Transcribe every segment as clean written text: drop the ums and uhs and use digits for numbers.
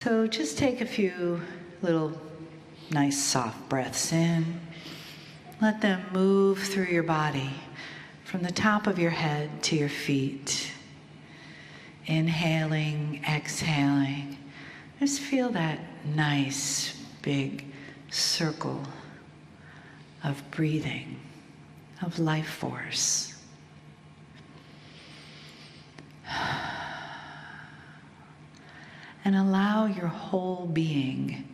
So just take a few little nice soft breaths in. Let them move through your body from the top of your head to your feet. Inhaling, exhaling. Just feel that nice big circle of breathing, of life force. And allow your whole being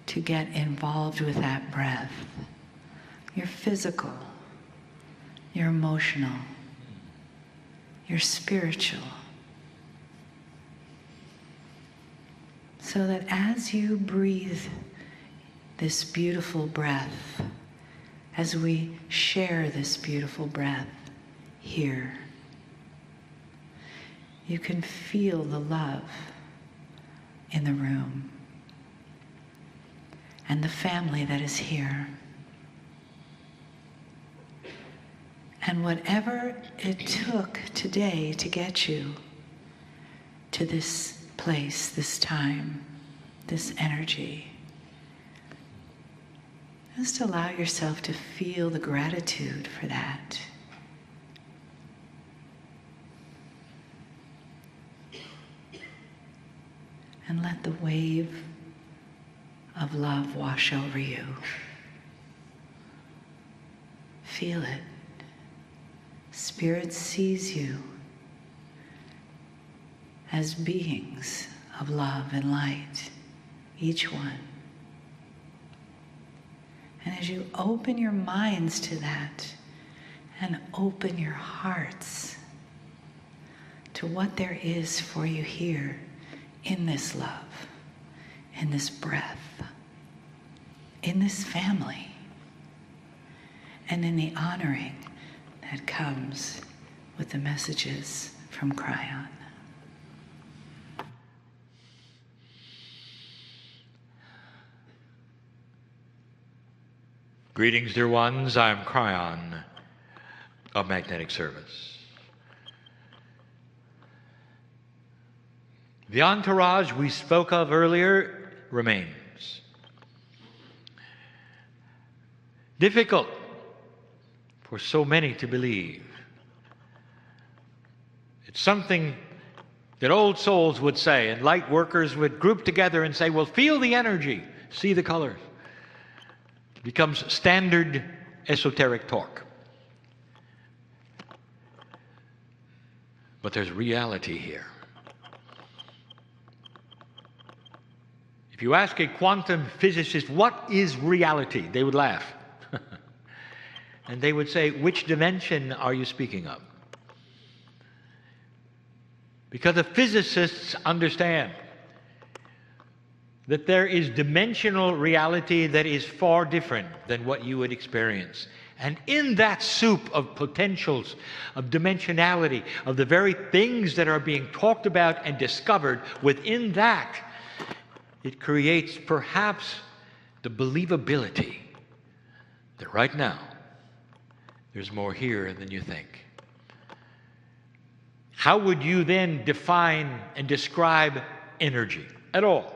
to get involved with that breath. Your physical, your emotional, your spiritual. So that as you breathe this beautiful breath, as we share this beautiful breath here, you can feel the love in the room and the family that is here. And whatever it took today to get you to this place, this time, this energy, just allow yourself to feel the gratitude for that. And let the wave of love wash over you. Feel it. Spirit sees you as beings of love and light, each one. And as you open your minds to that and open your hearts to what there is for you here, in this love, in this breath, in this family, and in the honoring that comes with the messages from Kryon. Greetings, dear ones. I'm Kryon of Magnetic Service. The entourage we spoke of earlier remains. Difficult for so many to believe. It's something that old souls would say, and light workers would group together and say, well, feel the energy, see the colors. It becomes standard esoteric talk. But there's reality here. If you ask a quantum physicist, what is reality? They would laugh. And they would say, which dimension are you speaking of? Because the physicists understand that there is dimensional reality that is far different than what you would experience. And in that soup of potentials, of dimensionality, of the very things that are being talked about and discovered, within that, it creates perhaps the believability that right now there's more here than you think. How would you then define and describe energy at all?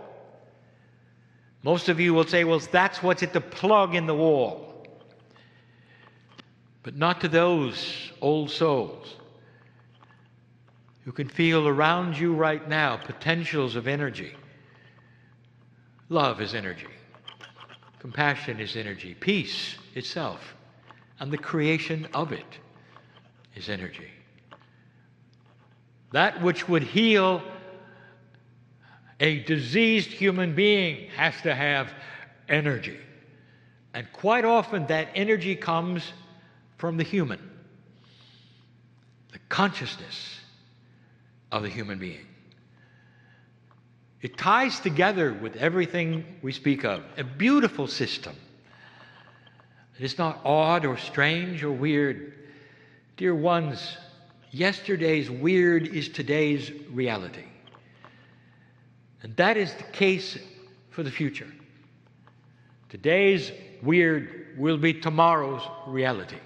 Most of you will say, well, that's what's at the plug in the wall. But not to those old souls who can feel around you right now potentials of energy. Love is energy. Compassion is energy. Peace itself and the creation of it is energy. That which would heal a diseased human being has to have energy. And quite often that energy comes from the human, the consciousness of the human being. It ties together with everything we speak of, a beautiful system. It is not odd or strange or weird. Dear ones, yesterday's weird is today's reality. And that is the case for the future. Today's weird will be tomorrow's reality.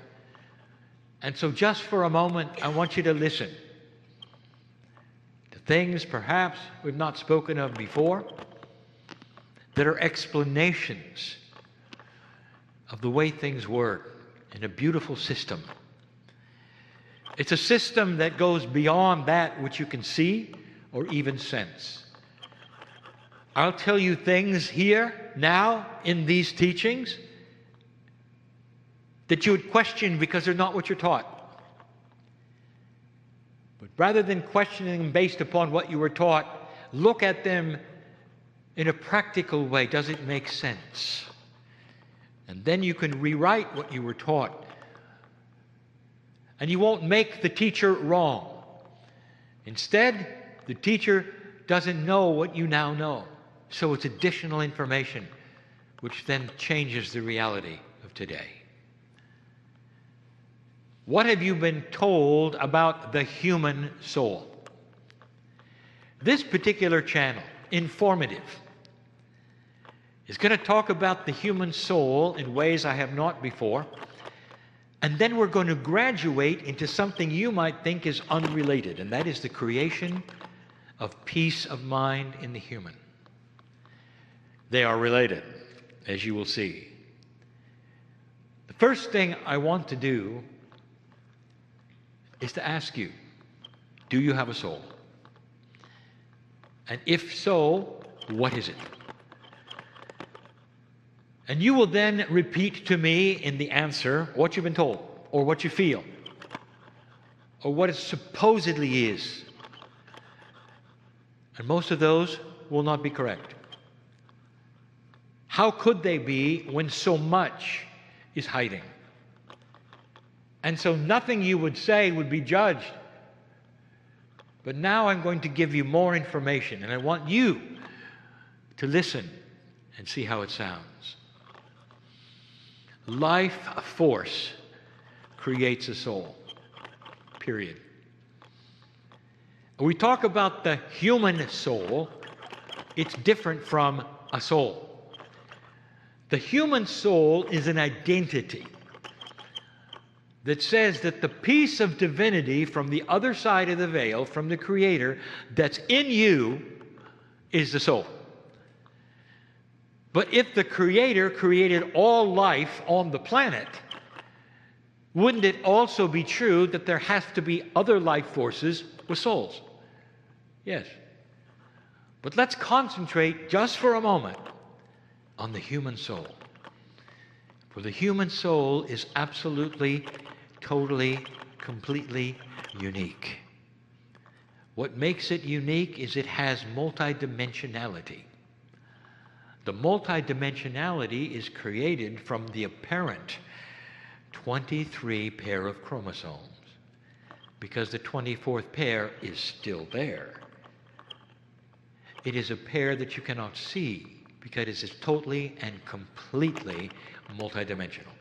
And so just for a moment, I want you to listen. To things perhaps we've not spoken of before that are explanations of the way things work in a beautiful system. It's a system that goes beyond that which you can see or even sense. I'll tell you things here, now, in these teachings, that you would question because they're not what you're taught. But rather than questioning them based upon what you were taught, look at them in a practical way. Does it make sense? And then you can rewrite what you were taught. And you won't make the teacher wrong. Instead, the teacher doesn't know what you now know. So it's additional information, which then changes the reality of today. What have you been told about the human soul? This particular channel, Informative, is going to talk about the human soul in ways I have not before. And then we're going to graduate into something you might think is unrelated, and that is the creation of peace of mind in the human. They are related, as you will see. The first thing I want to do is to ask you, do you have a soul? And if so, what is it? And you will then repeat to me in the answer what you've been told, or what you feel, or what it supposedly is. And most of those will not be correct. How could they be when so much is hiding? And so nothing you would say would be judged. But now I'm going to give you more information, and I want you to listen and see how it sounds. Life force creates a soul, period. When we talk about the human soul, it's different from a soul. The human soul is an identity that says that the piece of divinity from the other side of the veil, from the Creator, that's in you is the soul. But if the Creator created all life on the planet, wouldn't it also be true that there has to be other life forces with souls? Yes. But let's concentrate just for a moment on the human soul. For the human soul is absolutely, totally, completely unique. What makes it unique is it has multidimensionality. The multidimensionality is created from the apparent 23 pair of chromosomes, because the 24th pair is still there. It is a pair that you cannot see, because it is totally and completely multidimensional.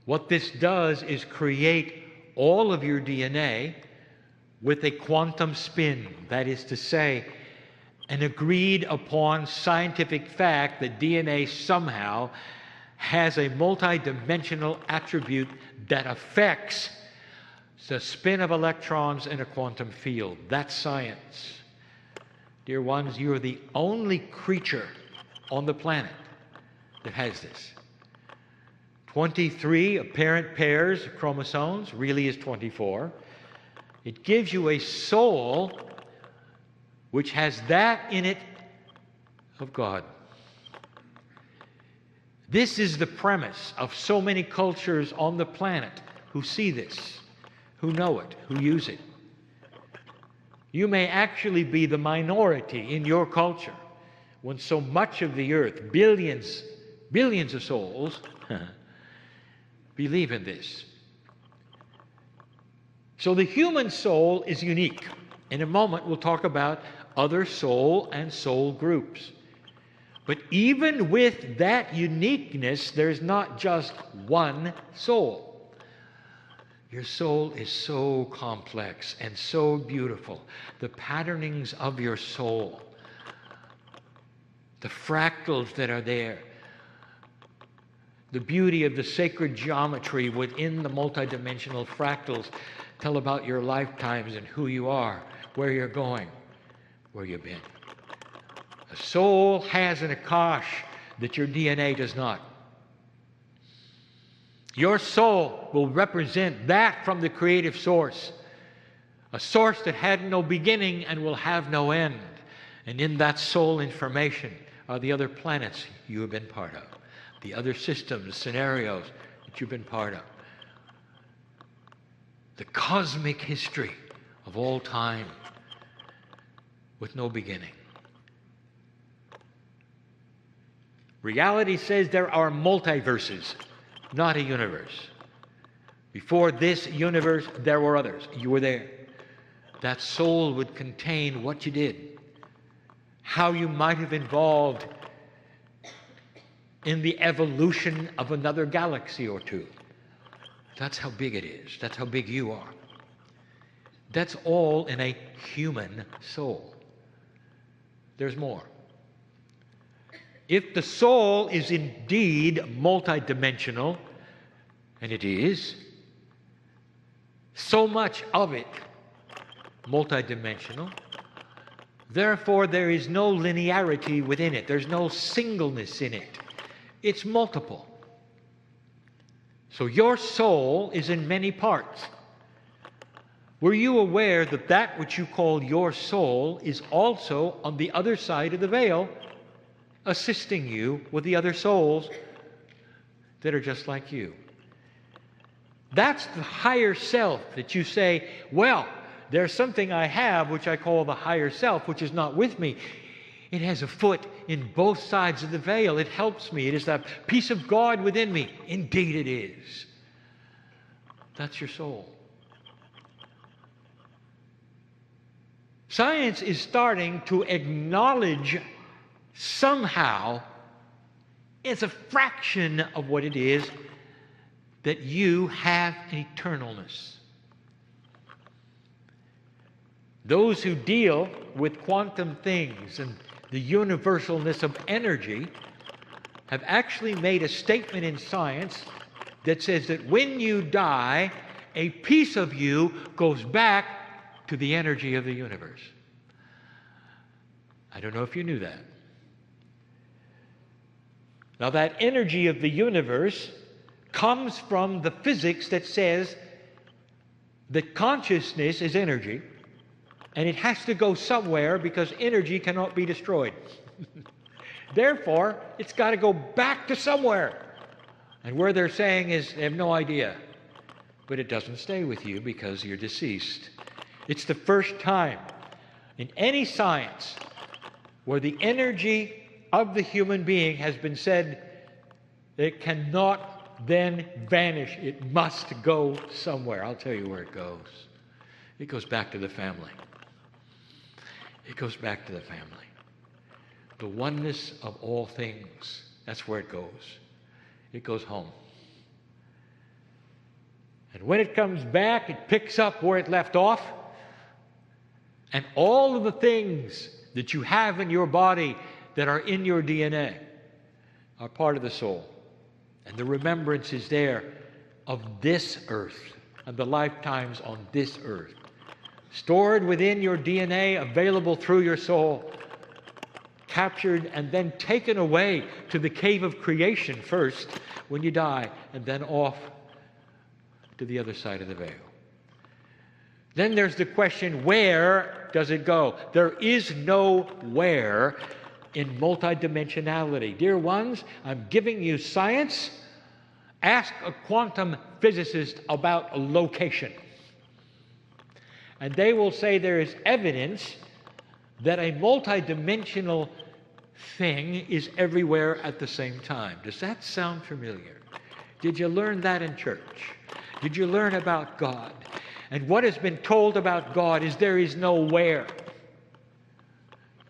What this does is create all of your DNA with a quantum spin. That is to say, an agreed upon scientific fact that DNA somehow has a multidimensional attribute that affects the spin of electrons in a quantum field. That's science. Dear ones, you are the only creature on the planet that has this. 23 apparent pairs of chromosomes, really is 24. It gives you a soul which has that in it of God. This is the premise of so many cultures on the planet who see this, who know it, who use it. You may actually be the minority in your culture when so much of the earth, billions of souls, believe in this. So the human soul is unique. In a moment, we'll talk about other soul and soul groups. But even with that uniqueness, there's not just one soul. Your soul is so complex and so beautiful. The patternings of your soul, the fractals that are there, the beauty of the sacred geometry within the multidimensional fractals tell about your lifetimes and who you are. where you're going, where you've been. A soul has an akash that your DNA does not. Your soul will represent that from the creative source, a source that had no beginning and will have no end. And in that soul information are the other planets you have been part of, the other systems, scenarios that you've been part of, the cosmic history of all time with no beginning. Reality says there are multiverses, not a universe. Before this universe, there were others. You were there. That soul would contain what you did, how you might have evolved in the evolution of another galaxy or two. That's how big it is. That's how big you are. That's all in a human soul. There's more. If the soul is indeed multidimensional, and it is, so much of it multidimensional, therefore there is no linearity within it. There's no singleness in it. It's multiple. So your soul is in many parts. Were you aware that that which you call your soul is also on the other side of the veil, assisting you with the other souls that are just like you? That's the higher self that you say, well, there's something I have which I call the higher self, which is not with me. It has a foot in both sides of the veil. It helps me. It is that piece of God within me. Indeed it is. That's your soul. Science is starting to acknowledge somehow, it's a fraction of what it is, that you have an eternalness. Those who deal with quantum things and the universalness of energy have actually made a statement in science that says that when you die, a piece of you goes back to the energy of the universe. I don't know if you knew that. Now, that energy of the universe comes from the physics that says that consciousness is energy, and it has to go somewhere because energy cannot be destroyed. Therefore, it's got to go back to somewhere. And where they're saying is, they have no idea. But it doesn't stay with you because you're deceased. It's the first time in any science where the energy of the human being has been said that it cannot then vanish. It must go somewhere. I'll tell you where it goes. It goes back to the family. It goes back to the family. The oneness of all things. That's where it goes. It goes home. And when it comes back, it picks up where it left off. And all of the things that you have in your body that are in your DNA are part of the soul. And the remembrance is there of this earth and the lifetimes on this earth. Stored within your DNA, available through your soul, captured and then taken away to the cave of creation first when you die, and then off to the other side of the veil. Then there's the question, where does it go? There is no where in multidimensionality. Dear ones, I'm giving you science. Ask a quantum physicist about a location. And they will say there is evidence that a multidimensional thing is everywhere at the same time. Does that sound familiar? Did you learn that in church? Did you learn about God? And what has been told about God is there is no where.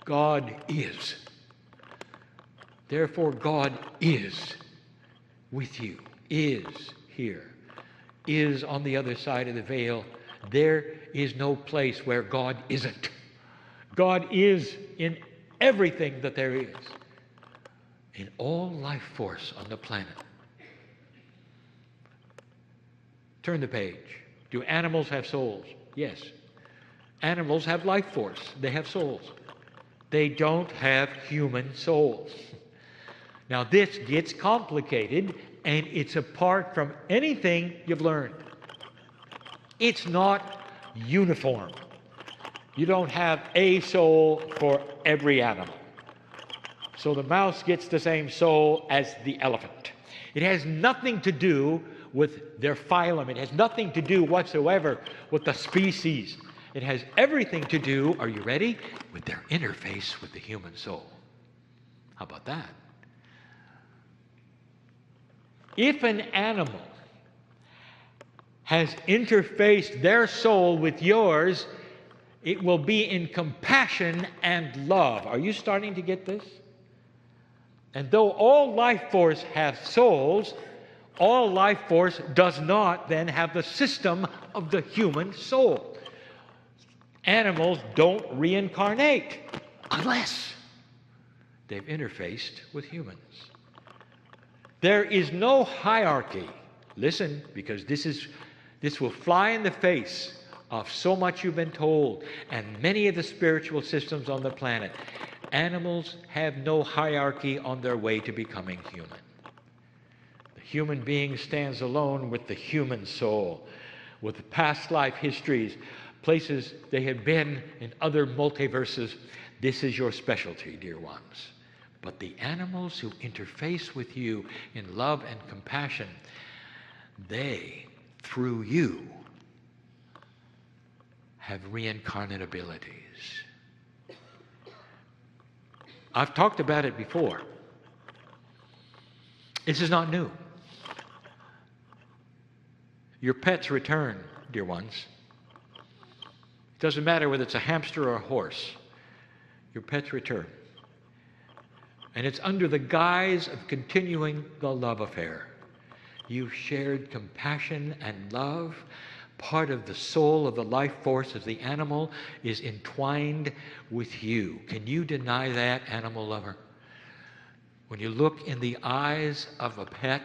God is. Therefore, God is with you, is here, is on the other side of the veil. There is no place where God isn't. God is in everything that there is, in all life force on the planet. Turn the page. Do animals have souls? Yes. Animals have life force. They have souls. They don't have human souls. Now this gets complicated, and it's apart from anything you've learned. It's not uniform. You don't have a soul for every animal. So the mouse gets the same soul as the elephant. It has nothing to do with their phylum. It has nothing to do whatsoever with the species. It has everything to do, are you ready, with their interface with the human soul. How about that? If an animal has interfaced their soul with yours, it will be in compassion and love. Are you starting to get this? And though all life force have souls, all life force does not then have the system of the human soul. Animals don't reincarnate unless they've interfaced with humans. There is no hierarchy. Listen, because this will fly in the face of so much you've been told and many of the spiritual systems on the planet. Animals have no hierarchy on their way to becoming human. The human being stands alone with the human soul, with past life histories, places they had been in other multiverses. This is your specialty, dear ones. But the animals who interface with you in love and compassion, they, through you, have reincarnate abilities. I've talked about it before. This is not new. Your pets return, dear ones. It doesn't matter whether it's a hamster or a horse. Your pets return. And it's under the guise of continuing the love affair. You've shared compassion and love. Part of the soul of the life force of the animal is entwined with you. Can you deny that, animal lover? When you look in the eyes of a pet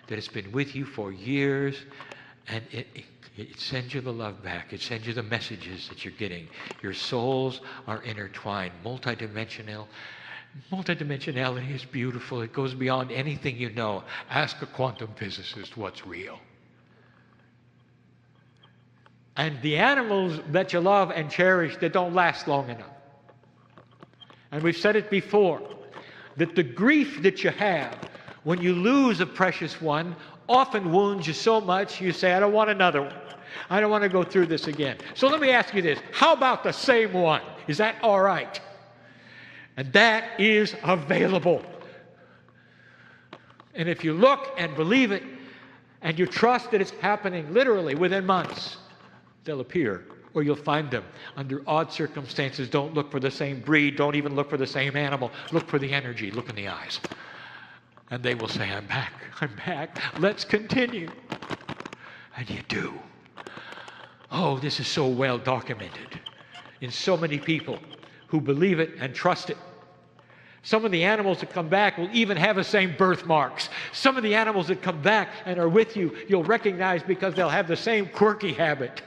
that has been with you for years, and it sends you the love back. It sends you the messages that you're getting. Your souls are intertwined, multidimensional. Multidimensionality is beautiful. It goes beyond anything you know. Ask a quantum physicist what's real. And the animals that you love and cherish, they don't last long enough. And we've said it before, that the grief that you have when you lose a precious one often wounds you so much you say, I don't want another one. I don't want to go through this again. So let me ask you this. How about the same one? Is that all right? And that is available. And if you look and believe it, and you trust that it's happening literally within months, they'll appear, or you'll find them under odd circumstances. Don't look for the same breed. Don't even look for the same animal. Look for the energy. Look in the eyes. And they will say, I'm back. I'm back. Let's continue. And you do. Oh, this is so well documented in so many people who believe it and trust it. Some of the animals that come back will even have the same birthmarks. Some of the animals that come back and are with you, you'll recognize because they'll have the same quirky habit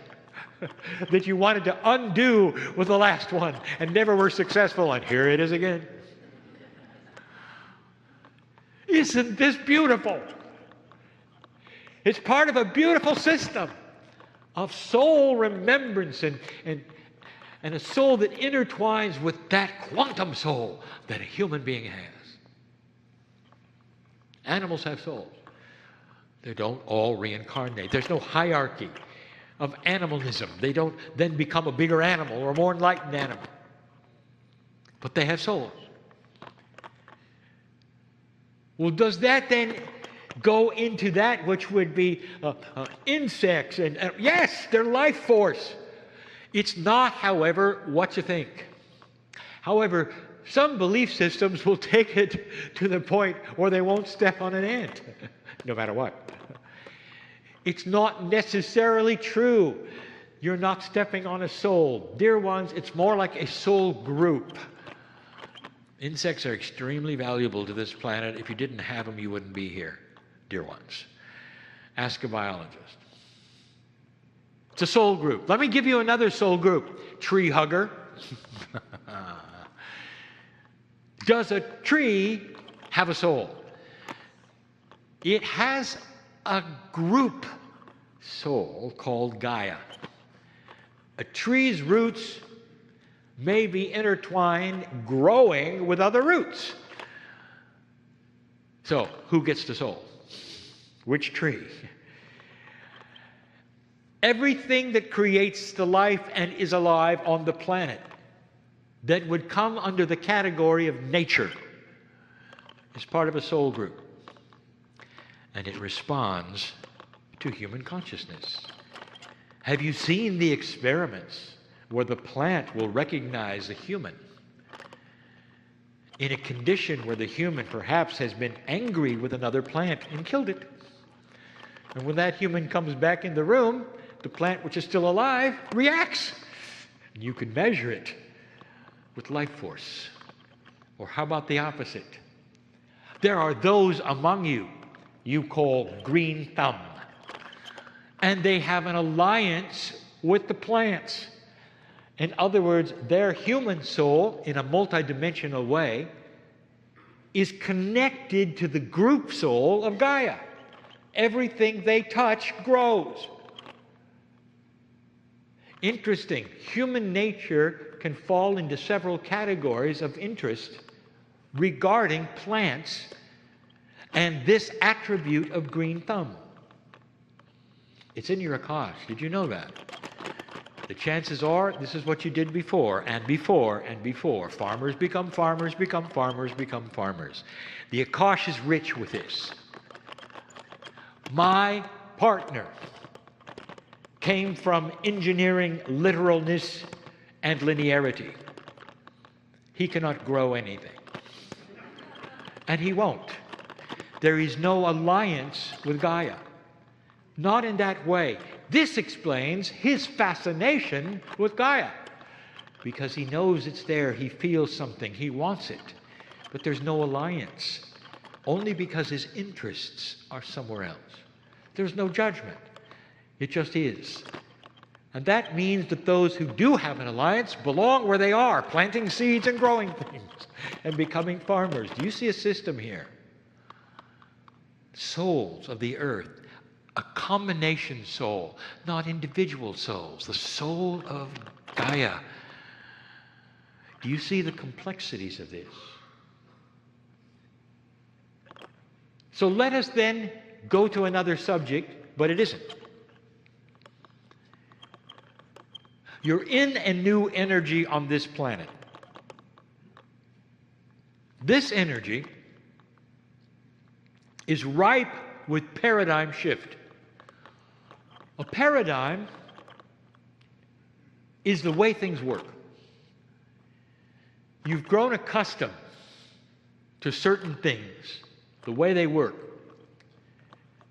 that you wanted to undo with the last one and never were successful. And here it is again. Isn't this beautiful? It's part of a beautiful system of soul remembrance and a soul that intertwines with that quantum soul that a human being has. Animals have souls. They don't all reincarnate. There's no hierarchy of animalism. They don't then become a bigger animal or a more enlightened animal. But they have souls. Well, does that then go into that which would be insects? And yes, their life force. It's not, however, what you think. However, some belief systems will take it to the point where they won't step on an ant, no matter what. It's not necessarily true. You're not stepping on a soul. Dear ones, it's more like a soul group. Insects are extremely valuable to this planet. If you didn't have them, you wouldn't be here, dear ones. Ask a biologist. It's a soul group. Let me give you another soul group. Tree hugger. Does a tree have a soul? It has a group soul called Gaia. A tree's roots may be intertwined, growing with other roots. So, who gets the soul? Which tree? Everything that creates the life and is alive on the planet that would come under the category of nature is part of a soul group. And it responds to human consciousness. Have you seen the experiments where the plant will recognize the human in a condition where the human perhaps has been angry with another plant and killed it? And when that human comes back in the room, the plant which is still alive reacts. And you can measure it with life force. Or how about the opposite? There are those among you call green thumb. And they have an alliance with the plants. In other words, their human soul, in a multidimensional way, is connected to the group soul of Gaia. Everything they touch grows. Interesting. Human nature can fall into several categories of interest regarding plants and this attribute of green thumb. It's in your Akash. Did you know that? The chances are this is what you did before, and before, and before. Farmers become farmers, become farmers, become farmers. The Akash is rich with this. My partner came from engineering literalness and linearity. He cannot grow anything. And he won't. There is no alliance with Gaia. Not in that way. This explains his fascination with Gaia. Because he knows it's there, he feels something, he wants it. But there's no alliance. Only because his interests are somewhere else. There's no judgment. It just is. And that means that those who do have an alliance belong where they are, planting seeds and growing things and becoming farmers. Do you see a system here? Souls of the earth. A combination soul, not individual souls. The soul of Gaia. Do you see the complexities of this? So let us then go to another subject, but it isn't. You're in a new energy on this planet. This energy is ripe with paradigm shift. A paradigm is the way things work. You've grown accustomed to certain things, the way they work.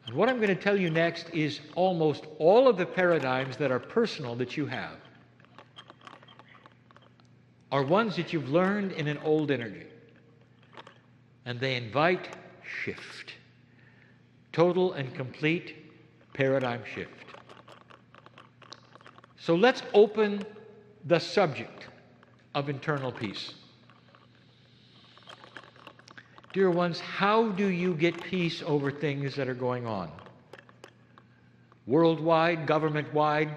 And what I'm going to tell you next is almost all of the paradigms that are personal that you have are ones that you've learned in an old energy. And they invite shift. Total and complete paradigm shift. So let's open the subject of internal peace. Dear ones, how do you get peace over things that are going on? Worldwide, government-wide,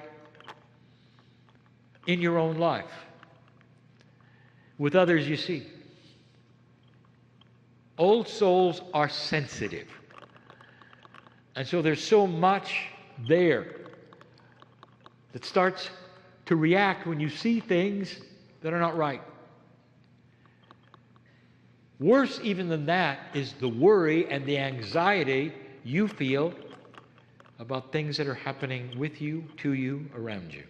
in your own life, with others you see. Old souls are sensitive. And so there's so much there that starts to react when you see things that are not right. Worse even than that is the worry and the anxiety you feel about things that are happening with you, to you, around you.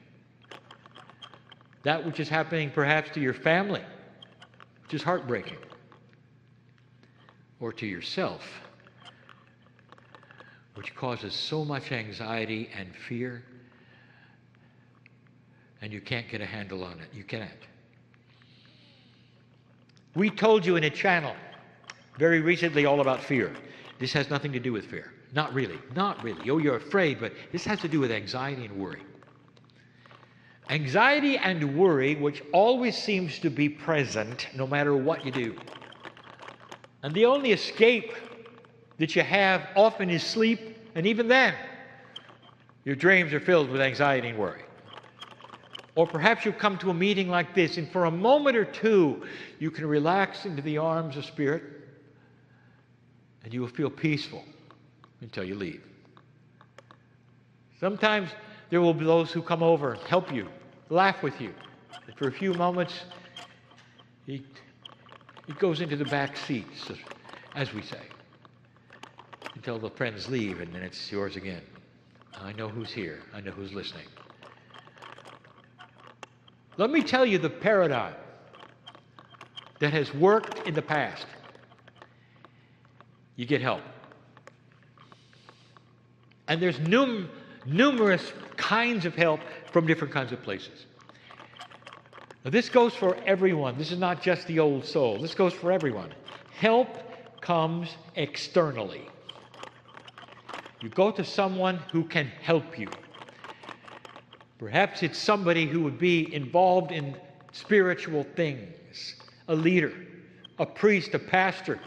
That which is happening perhaps to your family, which is heartbreaking, or to yourself, which causes so much anxiety and fear, and you can't get a handle on it. You can't. We told you in a channel very recently all about fear. This has nothing to do with fear. Not really. Not really. Oh, you're afraid, but this has to do with anxiety and worry. Anxiety and worry, which always seems to be present no matter what you do. And the only escape that you have often is sleep, and even then, your dreams are filled with anxiety and worry. Or perhaps you come to a meeting like this, and for a moment or two, you can relax into the arms of Spirit, and you will feel peaceful until you leave. Sometimes there will be those who come over and help you, laugh with you. And for a few moments, he goes into the back seats, as we say, until the friends leave, and then it's yours again. I know who's here. I know who's listening. Let me tell you the paradigm that has worked in the past. You get help. And there's numerous kinds of help from different kinds of places. Now, this goes for everyone. This is not just the old soul. This goes for everyone. Help comes externally. You go to someone who can help you. Perhaps it's somebody who would be involved in spiritual things, a leader, a priest, a pastor,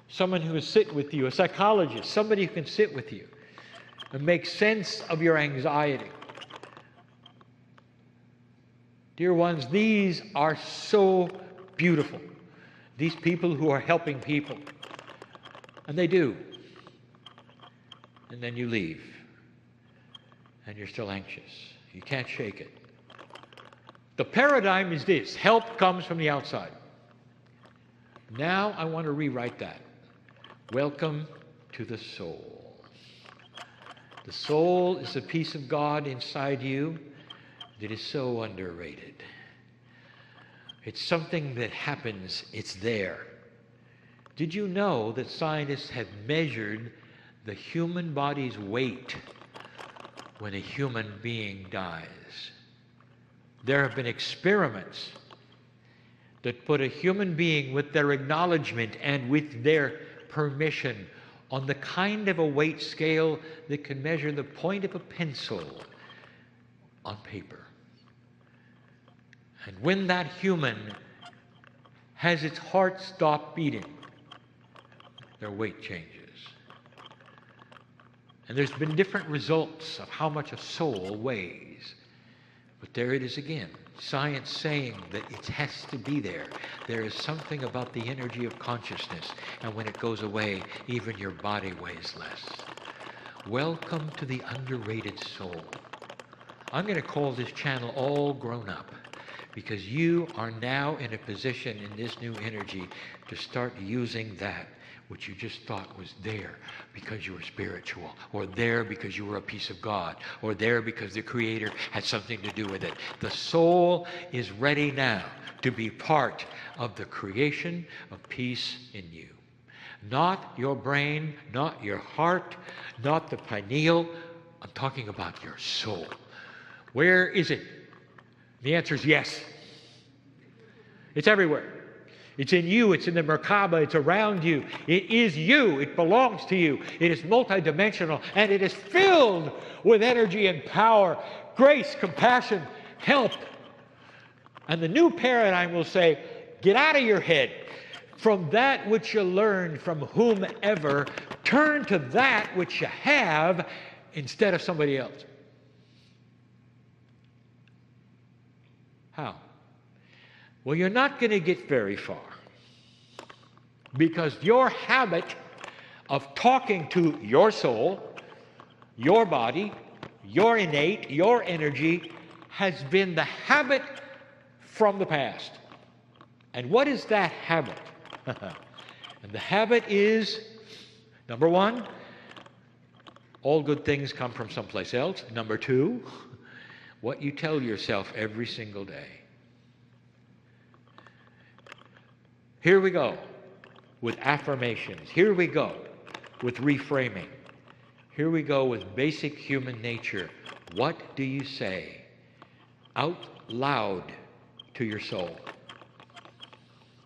someone who will sit with you, a psychologist, somebody who can sit with you and make sense of your anxiety. Dear ones, these are so beautiful. These people who are helping people. And they do. And then you leave. And you're still anxious. You can't shake it. The paradigm is this. Help comes from the outside. Now I want to rewrite that. Welcome to the soul. The soul is a piece of God inside you that is so underrated. It's something that happens. It's there. Did you know that scientists have measured the human body's weight when a human being dies? There have been experiments that put a human being with their acknowledgement and with their permission on the kind of a weight scale that can measure the point of a pencil on paper. And when that human has its heart stop beating, their weight changes. And there's been different results of how much a soul weighs. But there it is again. Science saying that it has to be there. There is something about the energy of consciousness. And when it goes away, even your body weighs less. Welcome to the underrated soul. I'm going to call this channel All Grown Up, because you are now in a position in this new energy to start using that which you just thought was there because you were spiritual, or there because you were a piece of God, or there because the Creator had something to do with it. The soul is ready now to be part of the creation of peace in you. Not your brain, not your heart, not the pineal. I'm talking about your soul. Where is it? The answer is yes. It's everywhere. It's in you. It's in the Merkaba. It's around you. It is you. It belongs to you. It is multidimensional, and it is filled with energy and power, grace, compassion, help. And the new paradigm will say, get out of your head. From that which you learned from whomever, turn to that which you have instead of somebody else. How? Well, you're not going to get very far, because your habit of talking to your soul, your body, your innate, your energy has been the habit from the past. And what is that habit? And the habit is, number one, all good things come from someplace else. Number two, what you tell yourself every single day. Here we go with affirmations. Here we go with reframing. Here we go with basic human nature. What do you say out loud to your soul?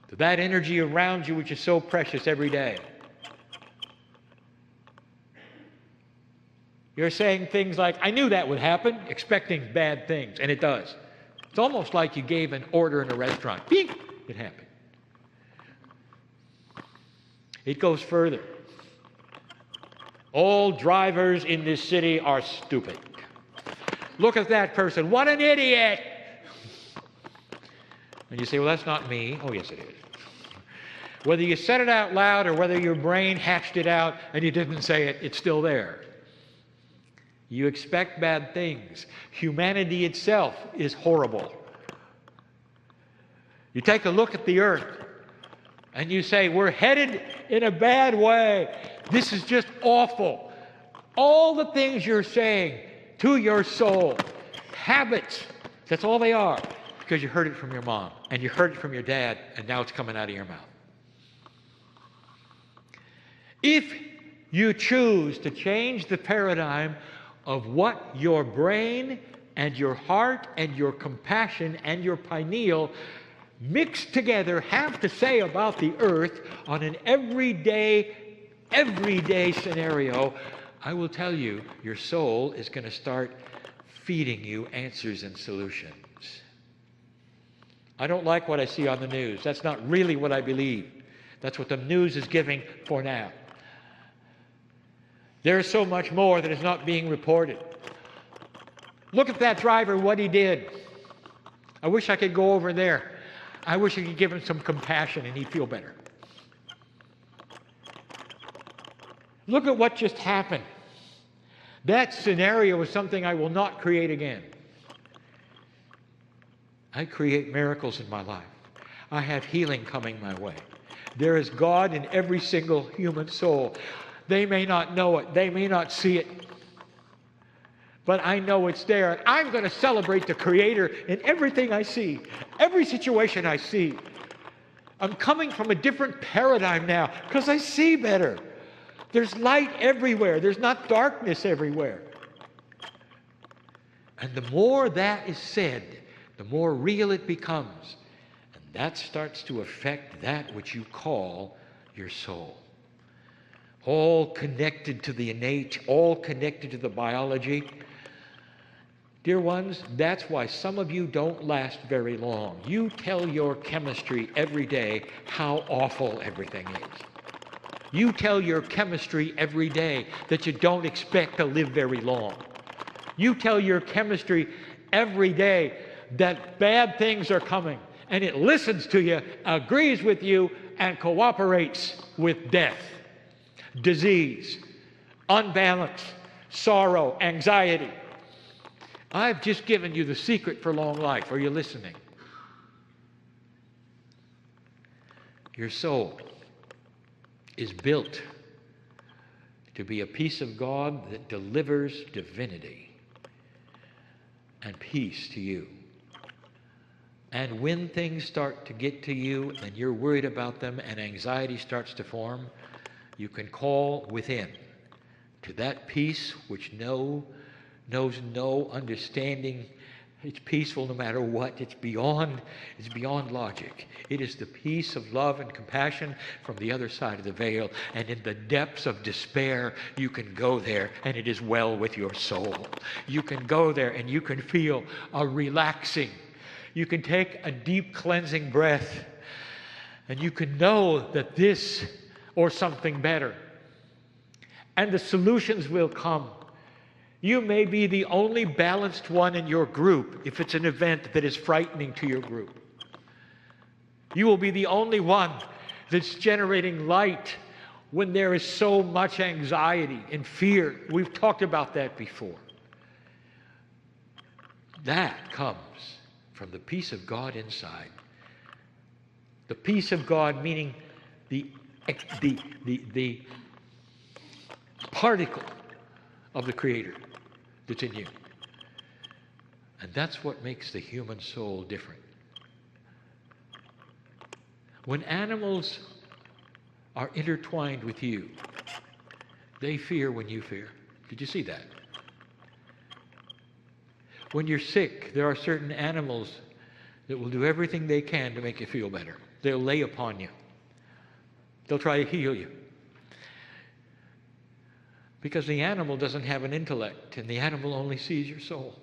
To that energy around you which is so precious every day. You're saying things like, I knew that would happen, expecting bad things, and it does. It's almost like you gave an order in a restaurant. Bing! It happened. It goes further. All drivers in this city are stupid. Look at that person. What an idiot! And you say, well, that's not me. Oh, yes, it is. Whether you said it out loud or whether your brain hatched it out and you didn't say it, it's still there. You expect bad things. Humanity itself is horrible. You take a look at the earth and you say, we're headed in a bad way. This is just awful. All the things you're saying to your soul, habits, that's all they are, because you heard it from your mom and you heard it from your dad, and now it's coming out of your mouth. If you choose to change the paradigm of what your brain and your heart and your compassion and your pineal mixed together have to say about the earth on an everyday scenario, I will tell you, your soul is going to start feeding you answers and solutions. I don't like what I see on the news. That's not really what I believe. That's what the news is giving for now. There is so much more that is not being reported. Look at that driver, what he did. I wish I could go over there. I wish I could give him some compassion and he'd feel better. Look at what just happened. That scenario is something I will not create again. I create miracles in my life. I have healing coming my way. There is God in every single human soul. They may not know it. They may not see it. But I know it's there. And I'm going to celebrate the Creator in everything I see, every situation I see. I'm coming from a different paradigm now because I see better. There's light everywhere. There's not darkness everywhere. And the more that is said, the more real it becomes. And that starts to affect that which you call your soul. All connected to the innate, all connected to the biology. Dear ones, that's why some of you don't last very long. You tell your chemistry every day how awful everything is. You tell your chemistry every day that you don't expect to live very long. You tell your chemistry every day that bad things are coming, and it listens to you, agrees with you, and cooperates with death, disease, unbalance, sorrow, anxiety. I've just given you the secret for long life. Are you listening? Your soul is built to be a piece of God that delivers divinity and peace to you. And when things start to get to you and you're worried about them and anxiety starts to form, you can call within to that peace which knows no understanding. It's peaceful no matter what. It's beyond logic. It is the peace of love and compassion from the other side of the veil. And in the depths of despair, you can go there and it is well with your soul. You can go there and you can feel a relaxing. You can take a deep cleansing breath and you can know that this or something better. And the solutions will come. You may be the only balanced one in your group if it's an event that is frightening to your group. You will be the only one that's generating light when there is so much anxiety and fear. We've talked about that before. That comes from the peace of God inside. The peace of God meaning the particle of the Creator that's in you. And that's what makes the human soul different. When animals are intertwined with you, they fear when you fear. Did you see that? When you're sick, there are certain animals that will do everything they can to make you feel better. They'll lay upon you. They'll try to heal you. Because the animal doesn't have an intellect, and the animal only sees your soul.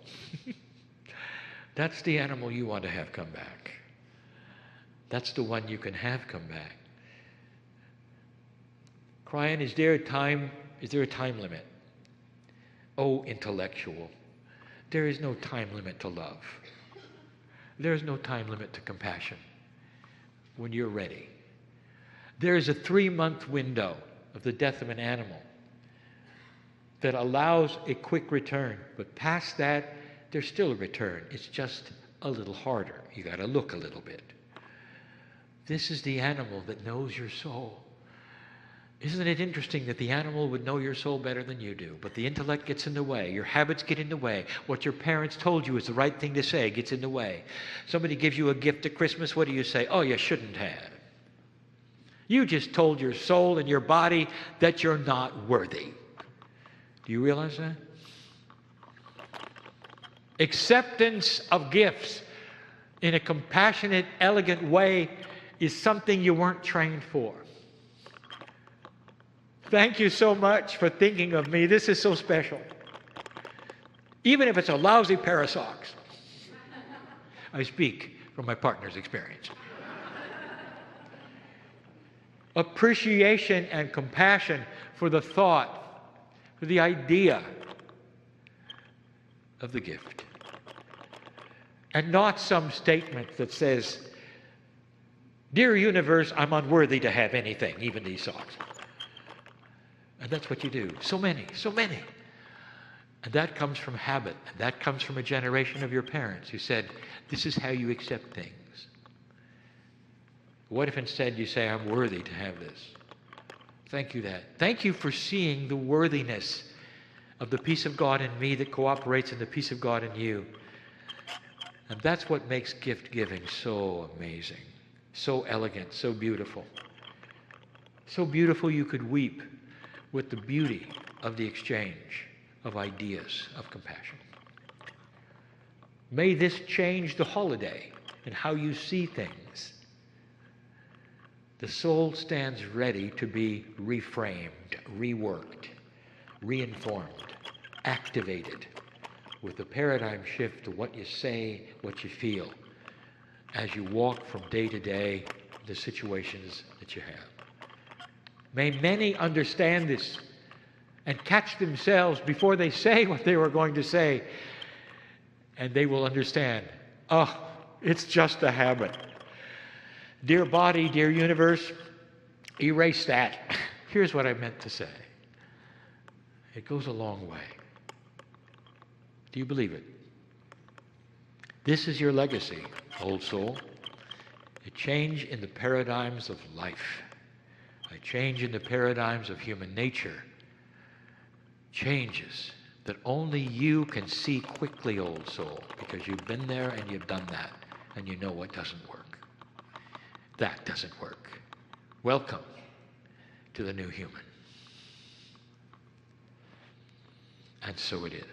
That's the animal you want to have come back. That's the one you can have come back. Kryon, is there a time limit? Oh, intellectual. There is no time limit to love. There is no time limit to compassion when you're ready. There is a 3-month window of the death of an animal that allows a quick return. But past that, there's still a return. It's just a little harder. You got to look a little bit. This is the animal that knows your soul. Isn't it interesting that the animal would know your soul better than you do? But the intellect gets in the way. Your habits get in the way. What your parents told you is the right thing to say gets in the way. Somebody gives you a gift at Christmas. What do you say? Oh, you shouldn't have. You just told your soul and your body that you're not worthy. Do you realize that? Acceptance of gifts in a compassionate, elegant way is something you weren't trained for. Thank you so much for thinking of me. This is so special. Even if it's a lousy pair of socks. I speak from my partner's experience. Appreciation and compassion for the thought, for the idea of the gift. And not some statement that says, "Dear universe, I'm unworthy to have anything, even these socks." And that's what you do. So many. And that comes from habit. And that comes from a generation of your parents who said, this is how you accept things. What if instead you say, I'm worthy to have this? Thank you that. Thank you for seeing the worthiness of the peace of God in me that cooperates in the peace of God in you. And that's what makes gift giving so amazing, so elegant, so beautiful. So beautiful you could weep with the beauty of the exchange of ideas of compassion. May this change the holiday and how you see things. The soul stands ready to be reframed, reworked, reinformed, activated with a paradigm shift to what you say, what you feel, as you walk from day to day the situations that you have. May many understand this and catch themselves before they say what they were going to say, and they will understand, oh, it's just a habit. Dear body, dear universe, erase that. Here's what I meant to say. It goes a long way. Do you believe it? This is your legacy, old soul. A change in the paradigms of life. A change in the paradigms of human nature. Changes that only you can see quickly, old soul, because you've been there and you've done that, and you know what doesn't work. That doesn't work. Welcome to the new human. And so it is.